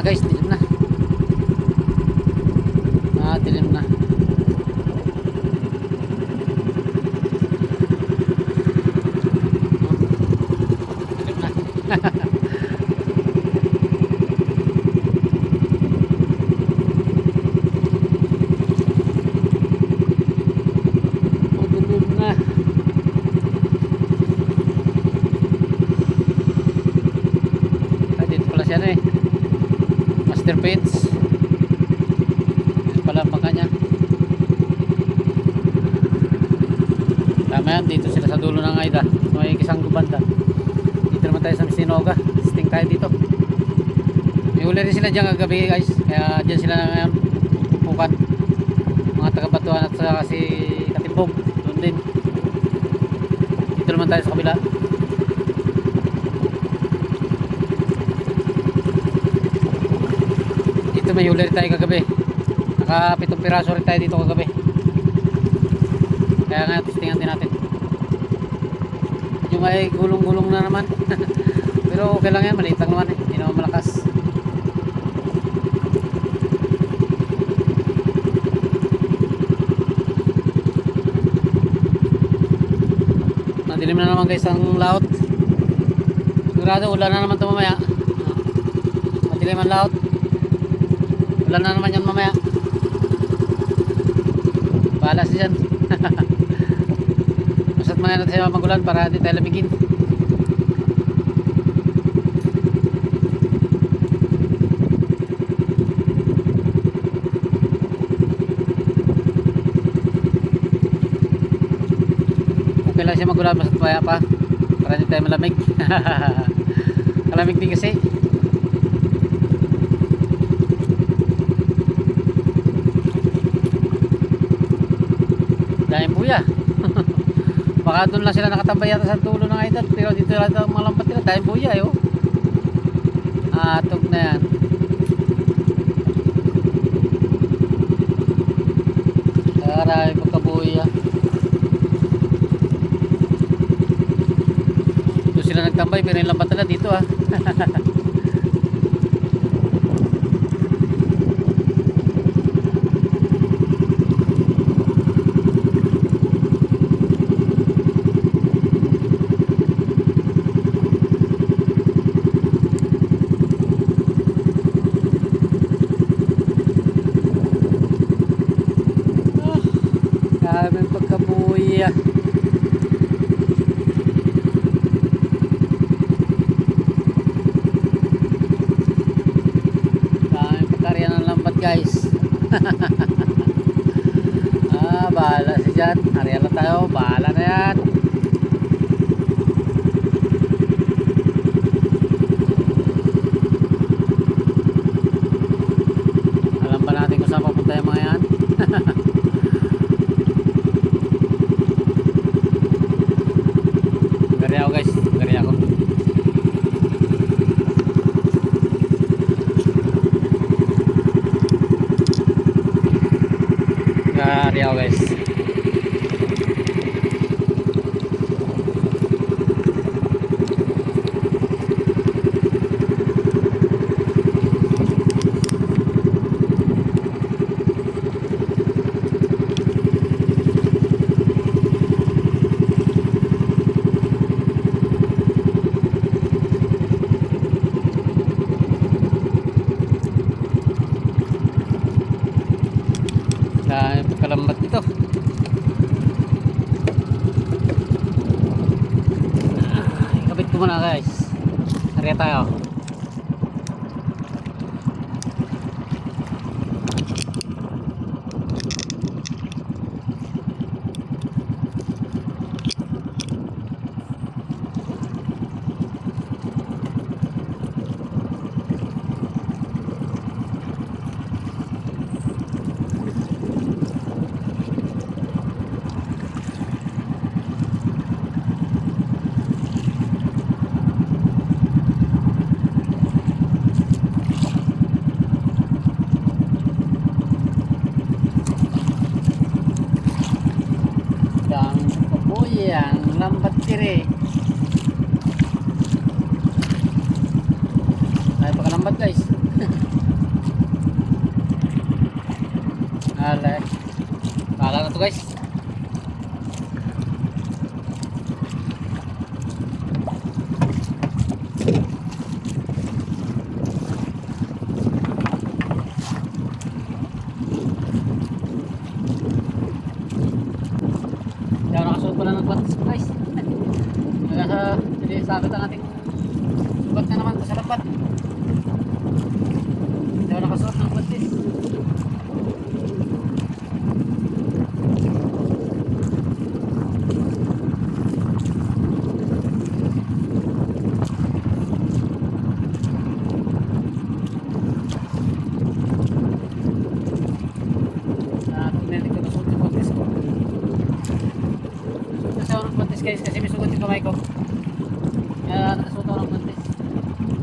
na guys, dilim na. Dilim na. Dilim na. Dilim na. Dito pala siya na eh. Master Pets. Pala makanya. Tama yan, dito sila sa dulo ng Aida. May isang banda. Dito naman tayo sa Sinoga. Sting tayo dito. May huli rin sila dyan kagabi guys. Kaya dyan sila na ngayon pupukan. Mga taga-Batuan at saka si Katimbog. Doon din. Dito naman tayo sa kabila. Dito may huli rin tayo kagabi. Naka 7 piraso rin tayo dito kagabi. Kaya nga testingan din natin. Yung ay gulong-gulong na naman. Pero okay lang yan, maliit lang naman eh. Hindi naman malakas. Nadilim na naman guys ang laot. Sigurado ulan na naman ito mamaya. Madilim ang laot. Ulan na naman yan mamaya. Bahala siya dyan. Masat muna natin siya magulan para hindi tayo lamigin. Okay lang siya magulan, masat maya pa para hindi tayo malamig. Kalamig din kasi. Dahil buya. Baka doon lang sila nakatambay yata sa dulo ng Aida. Pero dito lang ang mga lambat nila. Dahil buya eh oh. Atog na yan. Karami pagkabuya. Doon sila nagtambay pero yung lambat nila dito ah. Daming pagkabuya. Daming pagkarya ng lambat guys. Bahala si dyan. Hariya lang tayo, bahala na yan. Alam ba natin kung saan papunta yung mga yan? Gari ako guys, gari ako. Gari ako guys. Dahil pagkalambat nito. Kabit ko muna guys. Hariya tayo. lambat kiri. Ay pakalambat guys. guys. Kaya nakasuot pala ng batis guys. Kaya hindi sabit ang ating sugat na naman sa lambat. Kaya nakasuot ng batis. Guys, kasi may sugat yung kamay ko. Kaya nakasuot ako ng buntis.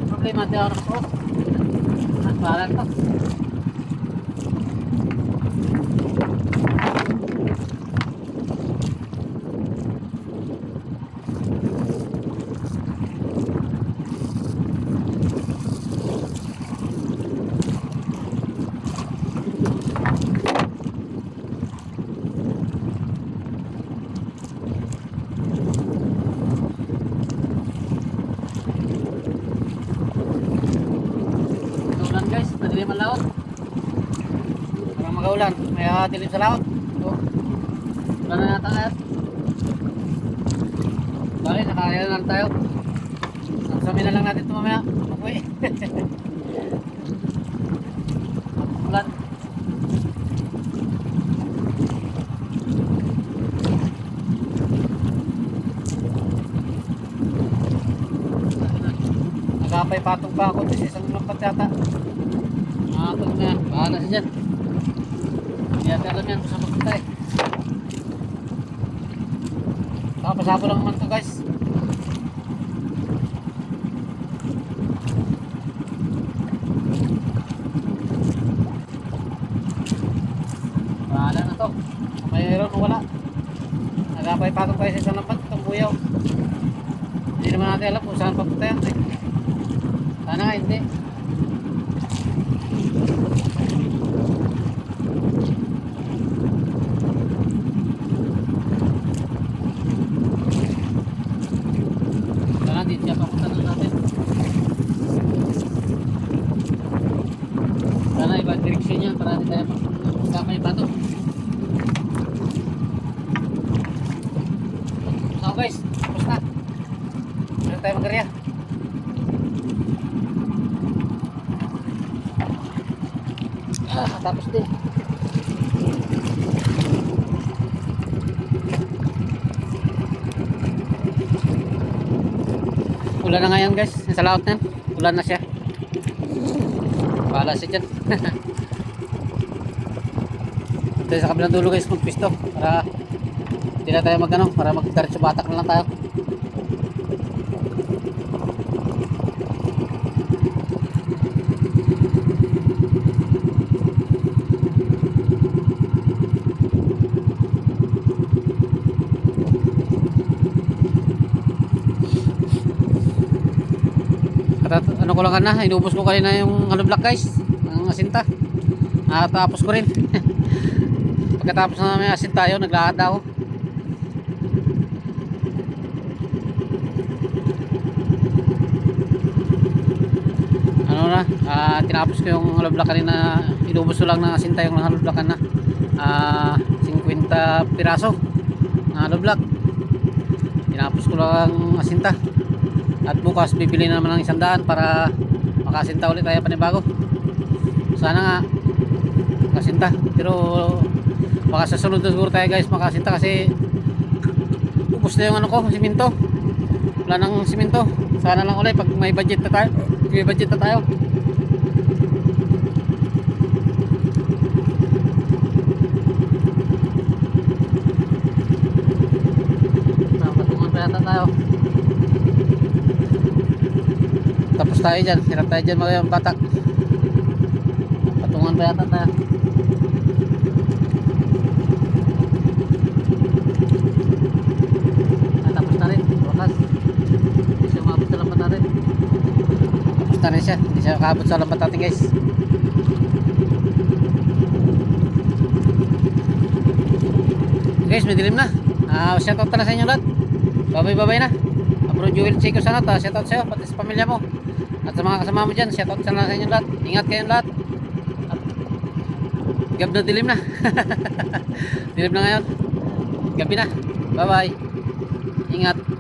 Problema, hindi ako nakasuot. Bahala to. Guys, madilim ang laot. Parang magaulan, may dilim sa laot. So, wala na nata ngayon. Bali, nakakaya na lang tayo. Sabi na lang natin ito mamaya. Mag-uwi. Ulan. Nagapay patong pa ako kasi isang lampat yata. Ito na, bahala siya dyan. Hindi natin alam yan kung saan magpunta eh. Nakapasabo lang naman ito guys. Bahala na to. Mayroon o wala. Nagapay patong tayo sa isang lampat. Itong buyaw. Hindi naman natin alam kung saan papunta yan eh. Sana nga hindi. Sana dito siya papunta na natin. Sana iba direksyon niya para hindi tayo magkamay pa to. So guys, tapos na. Meron tayo mag-area. Tapos din. Ulan na ngayon guys, nasa laot na yan. Ulan na siya. Bahala siya dyan. Ito sa kabilang dulo guys, magpisto para hindi na tayo magano, para magdiretso batak na lang tayo. Ano ko lang na, inubos ko kanina yung hollow block guys, ang asinta. Tapos ko rin. Pagkatapos na may asinta yun, naglakad ako. Ano na, tinapos ko yung hollow block kanina, inubos ko lang ng asinta yung hollow block na 50 piraso na hollow block. Tinapos ko lang asinta. At bukas bibili na naman ng 100 para makasinta ulit tayo panibago. Sana nga makasinta. Pero baka sa sunod siguro tayo guys makasinta kasi ubos na yung ano ko, siminto. Wala nang siminto. Sana lang ulit pag may budget na tayo. May budget na tayo. Patungan pa yata tayo. Tapos tayo dyan, hirap tayo dyan mga batak. Patungan pa yata tayo. Tapos na rin, wakas. Hindi siya maabot sa lambat natin. Tapos na rin siya, hindi siya makaabot sa lambat natin guys. guys, may dilim na. Shoutout na sa inyo lahat. Bye na. Bro Joel Chico sana ta, shoutout sa'yo, pati sa pamilya mo. At sa mga kasama mo dyan, shoutout sana sa inyo lahat. Ingat kayong lahat. At gab na dilim na. Dilim na ngayon. Gabi na. Bye bye. Ingat.